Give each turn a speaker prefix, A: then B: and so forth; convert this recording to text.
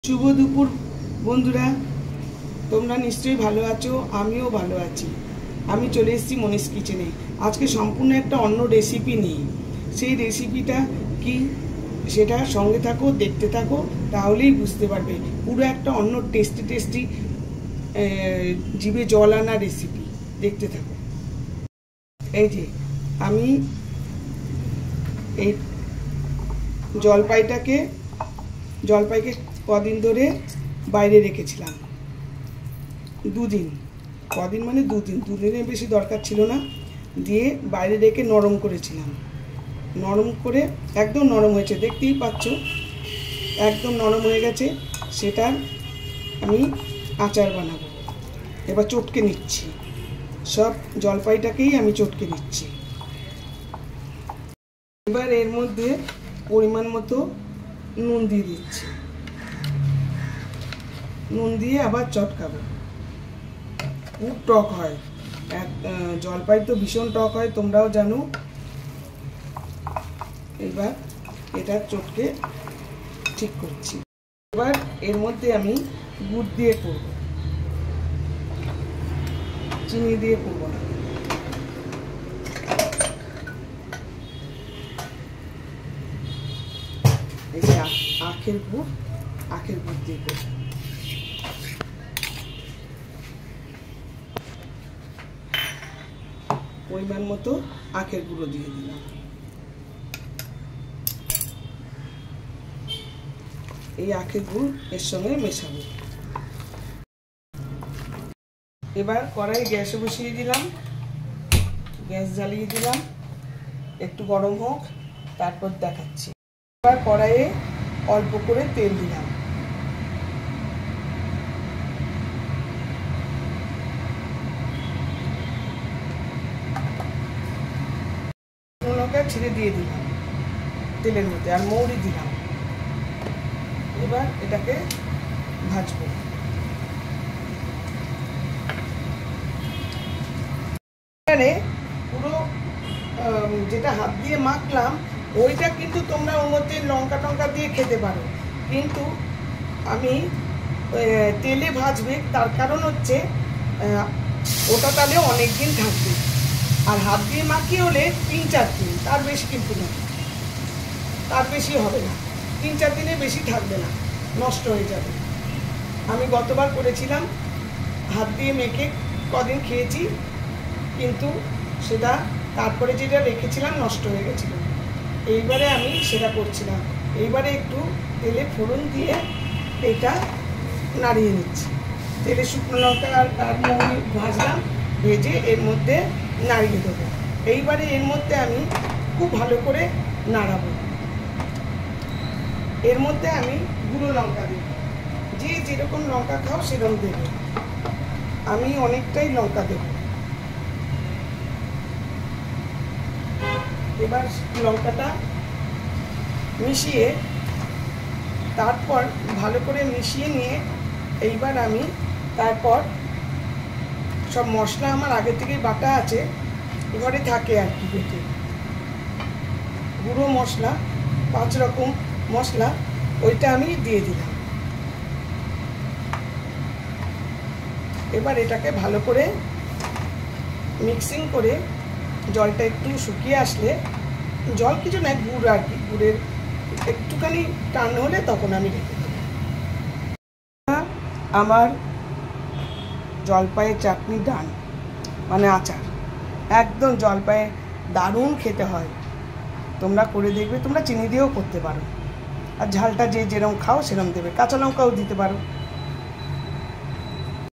A: শুভ দুপুর বন্ধুরা, তোমরা নিশ্চয়ই ভালো আছো, আমিও ভালো আছি। আমি চলে এসেছি মনীষ কিচেনে। আজকে সম্পূর্ণ একটা অন্য রেসিপি নিয়ে। সেই রেসিপিটা কি সেটা সঙ্গে থাকো, দেখতে থাকো, তাহলেই বুঝতে পারবে। পুরো একটা অন্য টেস্টি জিভে জল আনা রেসিপি, দেখতে থাকো। এই যে আমি এই জলপাইকে কদিন ধরে বাইরে রেখেছিলাম, দুদিন। কদিন মানে দুদিনের বেশি দরকার ছিল না। দিয়ে বাইরে রেখে নরম করেছিলাম। নরম করে একদম নরম হয়েছে, দেখতেই পাচ্ছ, একদম নরম হয়ে গেছে। সেটা আমি আচার বানাবো। এবার চটকে নিচ্ছি, সব জলপাইটাকেই আমি চটকে নিচ্ছি। এবার এর মধ্যে পরিমাণ মতো নুন দিয়ে দিচ্ছি। নুন দিয়ে আবার চটকাবো। খুব টক হয়, জলপাই তো ভীষণ টক হয়, তোমরাও জানো। এবার এটা চটকে ঠিক করছি। এবার এর মধ্যে আমি গুড় দিয়ে করব, চিনি দিয়ে করব না। এই যে আখের গুড় দিয়ে করব। পরিমাণ মতো আখের গুঁড়ো দিয়ে দিলাম। এই আখের গুড় এর সঙ্গে মেশাবো। এবার কড়াই গ্যাসে বসিয়ে দিলাম, গ্যাস জ্বালিয়ে দিলাম, একটু গরম হোক, তারপর দেখাচ্ছি। এবার কড়াইয়ে অল্প করে তেল দিলাম। লঙ্কা ছিঁড়ে দিয়ে দিলাম তেলের মধ্যে, আর মৌরি দিলাম। এবার এটাকে ভাজবো। এখানে পুরো যেটা হাত দিয়ে মাখলাম ওইটা কিন্তু তোমরা ওর মধ্যে লঙ্কা টঙ্কা দিয়ে খেতে পারো, কিন্তু আমি তেলে ভাজবে, তার কারণ হচ্ছে ওটা তাহলে অনেক দিন থাকবে। আর হাত দিয়ে মাখিয়ে হলে 3-4 দিন, তার বেশি কিন্তু না, তার বেশি হবে না। 3-4 দিনের বেশি থাকবে না, নষ্ট হয়ে যাবে। আমি গতবার করেছিলাম, হাত দিয়ে মেখে কদিন খেয়েছি, কিন্তু সেটা তারপরে যেটা রেখেছিলাম নষ্ট হয়ে গেছিল। এইবারে আমি সেটা করছিলাম। এইবারে একটু তেলে ফোড়ন দিয়ে এটা নাড়িয়ে নিচ্ছি। তেলে শুকনো লঙ্কা আর মৌরি ভাজলাম, ভেজে এর মধ্যে নাড়িয়ে দেবো। এইবারে এর মধ্যে আমি খুব ভালো করে নাড়াবো। এর মধ্যে আমি গুঁড়ো লঙ্কা দেব, যে যেরকম লঙ্কা খাও সেরকম দেবে। আমি অনেকটাই লঙ্কা দেব। এবার লঙ্কাটা মিশিয়ে, তারপর ভালো করে মিশিয়ে নিয়ে এইবার আমি তারপর সব মশলা আমার আগে থেকেই বাটা আছে, ঘরে থাকে আর কি, বেটে গুঁড়ো মশলা 5 রকম মশলা, ওইটা আমি দিয়ে দিলাম। এবার এটাকে ভালো করে মিক্সিং করে জলটা একটু শুকিয়ে আসলে, জল কিছু না, গুড় আর কি, গুড়ের একটুখানি টান হলে তখন আমি রেখে দেব। আমার জলপাইয়ের চাটনি ডান, মানে আচার, একদম জলপাইয়ের দারুণ খেতে হয়। তোমরা করে দেখবে, তোমরা চিনি দিয়েও করতে পারো, আর ঝালটা যে যেরকম খাও সেরকম দেবে, কাঁচা লঙ্কাও দিতে পারো।